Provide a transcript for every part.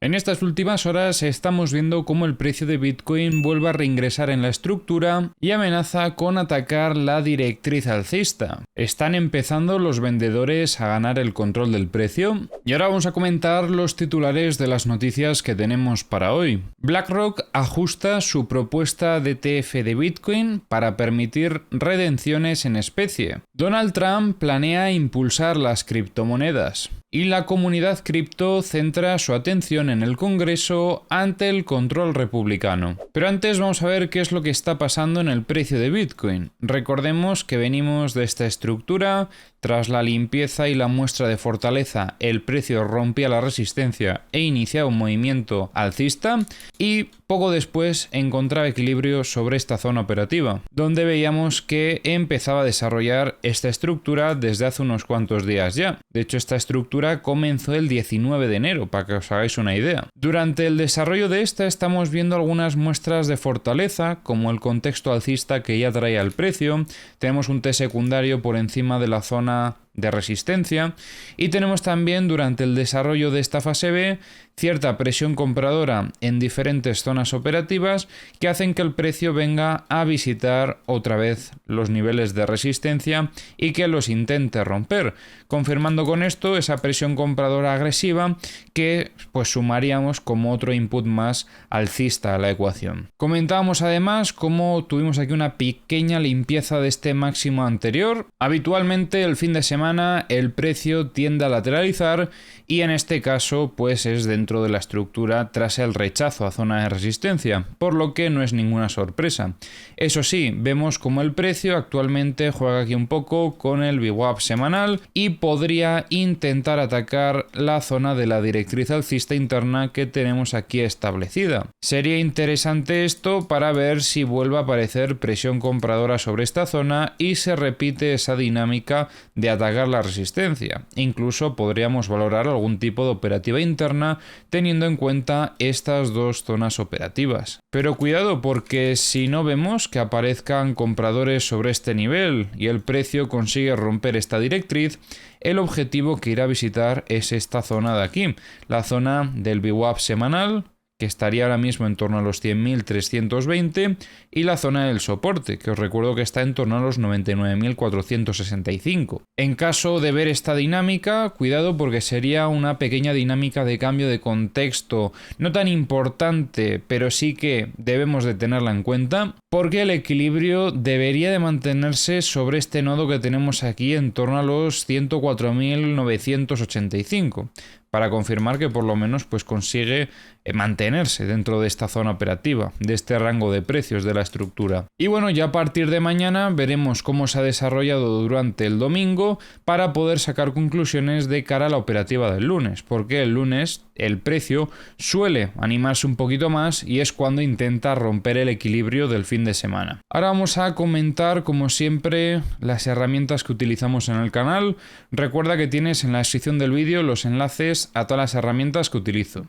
En estas últimas horas estamos viendo cómo el precio de Bitcoin vuelve a reingresar en la estructura y amenaza con atacar la directriz alcista. Están empezando los vendedores a ganar el control del precio y ahora vamos a comentar los titulares de las noticias que tenemos para hoy. BlackRock ajusta su propuesta de ETF de Bitcoin para permitir redenciones en especie. Donald Trump planea impulsar las criptomonedas. Y la comunidad cripto centra su atención en el Congreso ante el control republicano. Pero antes vamos a ver qué es lo que está pasando en el precio de Bitcoin. Recordemos que venimos de esta estructura. Tras la limpieza y la muestra de fortaleza, el precio rompía la resistencia e iniciaba un movimiento alcista y poco después encontraba equilibrio sobre esta zona operativa, donde veíamos que empezaba a desarrollar esta estructura desde hace unos cuantos días ya. De hecho, esta estructura comenzó el 19 de enero, para que os hagáis una idea. Durante el desarrollo de esta estamos viendo algunas muestras de fortaleza, como el contexto alcista que ya traía el precio. Tenemos un T secundario por encima de la zona de resistencia y tenemos también durante el desarrollo de esta fase B cierta presión compradora en diferentes zonas operativas que hacen que el precio venga a visitar otra vez los niveles de resistencia y que los intente romper, confirmando con esto esa presión compradora agresiva que pues sumaríamos como otro input más alcista a la ecuación. Comentábamos además cómo tuvimos aquí una pequeña limpieza de este máximo anterior. Habitualmente el fin de semana el precio tiende a lateralizar y en este caso pues es dentro de la estructura tras el rechazo a zona de resistencia, por lo que no es ninguna sorpresa. Eso sí, vemos como el precio actualmente juega aquí un poco con el VWAP semanal y podría intentar atacar la zona de la directriz alcista interna que tenemos aquí establecida. Sería interesante esto para ver si vuelve a aparecer presión compradora sobre esta zona y se repite esa dinámica de atacar la resistencia. Incluso podríamos valorar algún tipo de operativa interna teniendo en cuenta estas dos zonas operativas. Pero cuidado, porque si no vemos que aparezcan compradores sobre este nivel y el precio consigue romper esta directriz, el objetivo que irá a visitar es esta zona de aquí, la zona del VWAP semanal, que estaría ahora mismo en torno a los 100.320, y la zona del soporte, que os recuerdo que está en torno a los 99.465. En caso de ver esta dinámica, cuidado porque sería una pequeña dinámica de cambio de contexto, no tan importante, pero sí que debemos de tenerla en cuenta, porque el equilibrio debería de mantenerse sobre este nodo que tenemos aquí en torno a los 104.985. Para confirmar que por lo menos pues consigue mantenerse dentro de esta zona operativa, de este rango de precios de la estructura. Y bueno, ya a partir de mañana veremos cómo se ha desarrollado durante el domingo para poder sacar conclusiones de cara a la operativa del lunes, porque el lunes el precio suele animarse un poquito más y es cuando intenta romper el equilibrio del fin de semana. Ahora vamos a comentar, como siempre, las herramientas que utilizamos en el canal. Recuerda que tienes en la descripción del vídeo los enlaces a todas las herramientas que utilizo.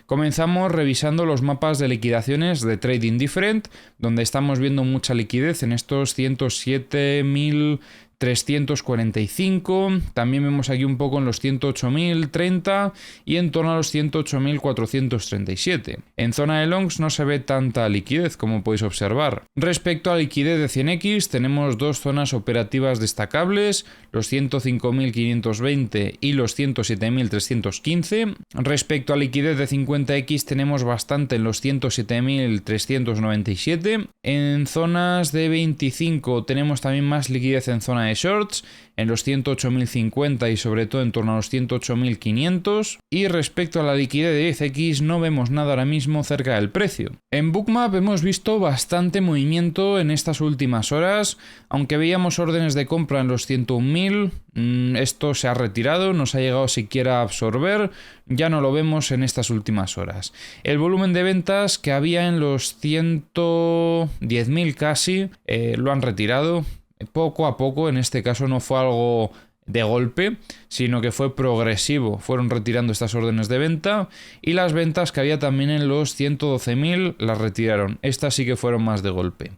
Comenzamos revisando los mapas de liquidaciones de Trading Different, donde estamos viendo mucha liquidez en estos 107.345, también vemos aquí un poco en los 108.030 y en torno a los 108.437. En zona de longs no se ve tanta liquidez como podéis observar. Respecto a la liquidez de 100x tenemos dos zonas operativas destacables, los 105.520 y los 107.315. Respecto a liquidez de 50x tenemos bastante en los 107.397. En zonas de 25 tenemos también más liquidez en zona de shorts, en los 108.050 y sobre todo en torno a los 108.500. Y respecto a la liquidez de 10x no vemos nada ahora mismo cerca del precio. En Bookmap hemos visto bastante movimiento en estas últimas horas, aunque veíamos órdenes de compra en los 101.000, esto se ha retirado, no se ha llegado siquiera a absorber, ya no lo vemos en estas últimas horas. El volumen de ventas que había en los 110.000 casi, lo han retirado. Poco a poco, en este caso no fue algo de golpe, sino que fue progresivo. Fueron retirando estas órdenes de venta y las ventas que había también en los 112.000 las retiraron. Estas sí que fueron más de golpe.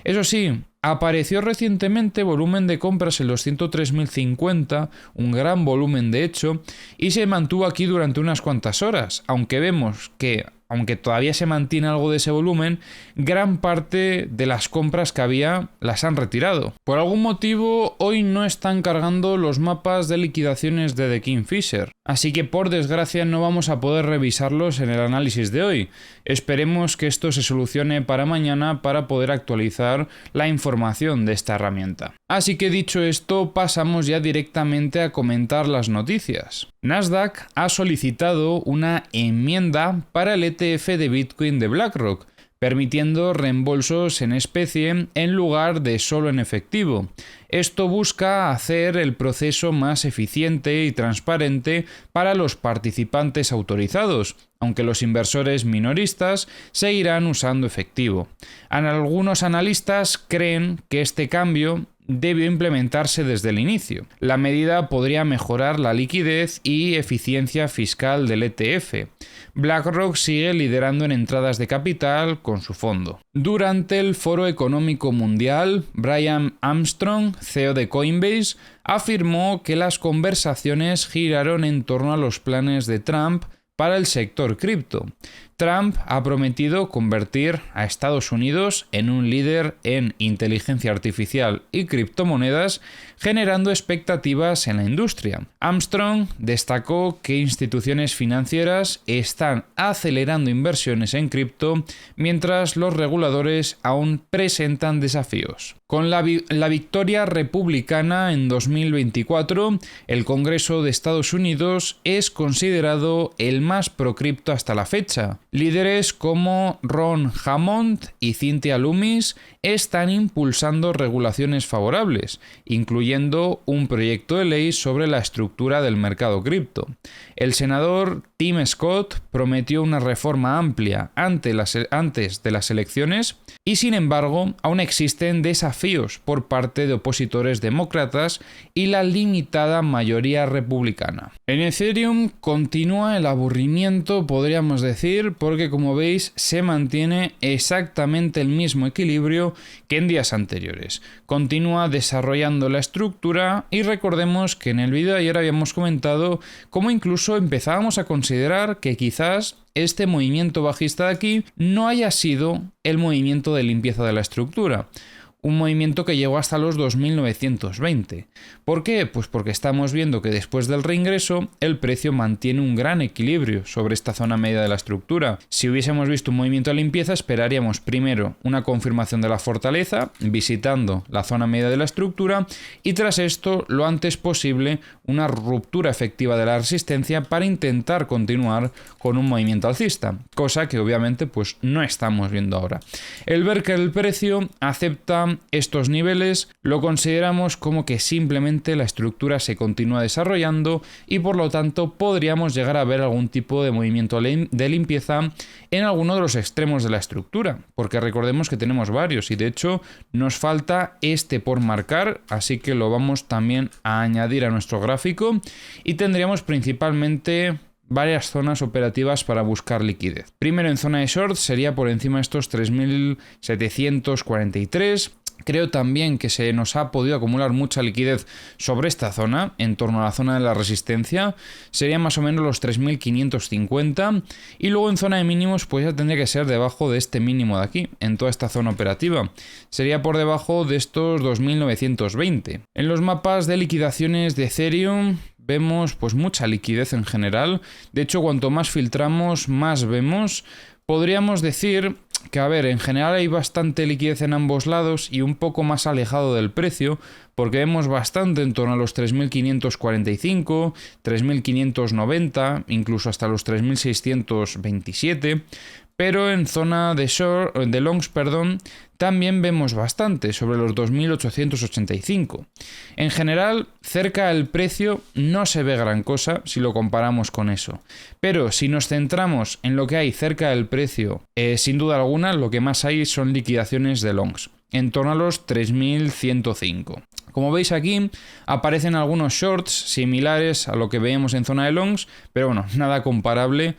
Eso sí, apareció recientemente volumen de compras en los 103.050, un gran volumen de hecho, y se mantuvo aquí durante unas cuantas horas, aunque vemos que, aunque todavía se mantiene algo de ese volumen, gran parte de las compras que había las han retirado. Por algún motivo, hoy no están cargando los mapas de liquidaciones de The Kingfisher, así que por desgracia no vamos a poder revisarlos en el análisis de hoy. Esperemos que esto se solucione para mañana para poder actualizar la información de esta herramienta. Así que dicho esto, pasamos ya directamente a comentar las noticias. Nasdaq ha solicitado una enmienda para el ETF de Bitcoin de BlackRock, permitiendo reembolsos en especie en lugar de solo en efectivo. Esto busca hacer el proceso más eficiente y transparente para los participantes autorizados, aunque los inversores minoristas seguirán usando efectivo. Algunos analistas creen que este cambio debió implementarse desde el inicio. La medida podría mejorar la liquidez y eficiencia fiscal del ETF. BlackRock sigue liderando en entradas de capital con su fondo. Durante el Foro Económico Mundial, Brian Armstrong, CEO de Coinbase, afirmó que las conversaciones giraron en torno a los planes de Trump para el sector cripto. Trump ha prometido convertir a Estados Unidos en un líder en inteligencia artificial y criptomonedas, generando expectativas en la industria. Armstrong destacó que instituciones financieras están acelerando inversiones en cripto, mientras los reguladores aún presentan desafíos. Con la victoria republicana en 2024, el Congreso de Estados Unidos es considerado el más pro-cripto hasta la fecha. Líderes como Ron Hammond y Cynthia Lummis están impulsando regulaciones favorables, incluyendo un proyecto de ley sobre la estructura del mercado cripto. El senador Tim Scott prometió una reforma amplia antes de las elecciones y, sin embargo, aún existen desafíos por parte de opositores demócratas y la limitada mayoría republicana. En Ethereum continúa el aburrimiento, podríamos decir, porque como veis se mantiene exactamente el mismo equilibrio que en días anteriores. Continúa desarrollando la estructura y recordemos que en el vídeo de ayer habíamos comentado cómo incluso empezábamos a considerar que quizás este movimiento bajista de aquí no haya sido el movimiento de limpieza de la estructura. Un movimiento que llegó hasta los 2.920. ¿Por qué? Pues porque estamos viendo que después del reingreso el precio mantiene un gran equilibrio sobre esta zona media de la estructura. Si hubiésemos visto un movimiento de limpieza, esperaríamos primero una confirmación de la fortaleza, visitando la zona media de la estructura, y tras esto, lo antes posible, una ruptura efectiva de la resistencia para intentar continuar con un movimiento alcista, cosa que obviamente pues no estamos viendo ahora. El ver que el precio acepta estos niveles lo consideramos como que simplemente la estructura se continúa desarrollando y por lo tanto podríamos llegar a ver algún tipo de movimiento de limpieza en alguno de los extremos de la estructura, porque recordemos que tenemos varios y de hecho nos falta este por marcar, así que lo vamos también a añadir a nuestro gráfico y tendríamos principalmente varias zonas operativas para buscar liquidez. Primero en zona de short sería por encima de estos 3.743. Creo también que se nos ha podido acumular mucha liquidez sobre esta zona, en torno a la zona de la resistencia. Serían más o menos los 3.550. Y luego en zona de mínimos pues ya tendría que ser debajo de este mínimo de aquí, en toda esta zona operativa. Sería por debajo de estos 2.920. En los mapas de liquidaciones de Ethereum vemos pues mucha liquidez en general. De hecho, cuanto más filtramos, más vemos. Podríamos decir que, a ver, en general hay bastante liquidez en ambos lados y un poco más alejado del precio, porque vemos bastante en torno a los 3.545, 3.590, incluso hasta los 3.627. Pero en zona de longs, también vemos bastante, sobre los 2.885. En general, cerca del precio no se ve gran cosa si lo comparamos con eso. Pero si nos centramos en lo que hay cerca del precio, sin duda alguna lo que más hay son liquidaciones de longs, en torno a los 3.105. Como veis aquí, aparecen algunos shorts similares a lo que veíamos en zona de longs, pero bueno, nada comparable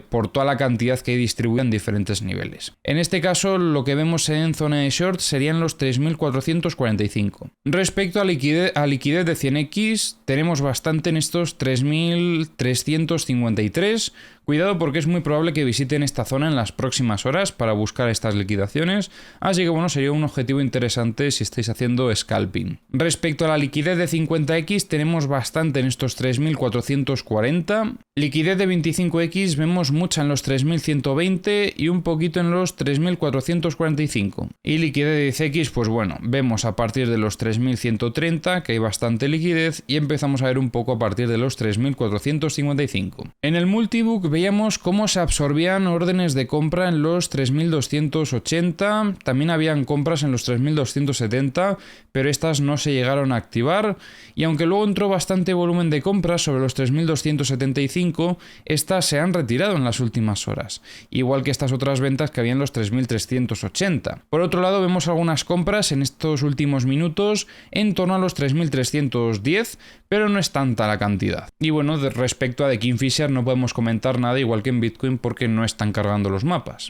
por toda la cantidad que hay distribuida en diferentes niveles. En este caso, lo que vemos en zona de shorts serían los 3.445. Respecto a liquidez de 100x, tenemos bastante en estos 3.353. Cuidado porque es muy probable que visiten esta zona en las próximas horas para buscar estas liquidaciones, así que bueno, sería un objetivo interesante si estáis haciendo scalping. Respecto a la liquidez de 50x, tenemos bastante en estos 3.440. Liquidez de 25x vemos mucha en los 3.120 y un poquito en los 3.445. Y liquidez de 10x, pues bueno, vemos a partir de los 3.130 que hay bastante liquidez y empezamos a ver un poco a partir de los 3.455. En el multibook veíamos cómo se absorbían órdenes de compra en los 3.280, también habían compras en los 3.270, pero estas no se llegaron a activar, y aunque luego entró bastante volumen de compras sobre los 3.275, estas se han retirado en las últimas horas, igual que estas otras ventas que había en los 3.380. Por otro lado, vemos algunas compras en estos últimos minutos en torno a los 3.310, pero no es tanta la cantidad. Y bueno, respecto a The Kingfisher no podemos comentar nada, igual que en Bitcoin, porque no están cargando los mapas.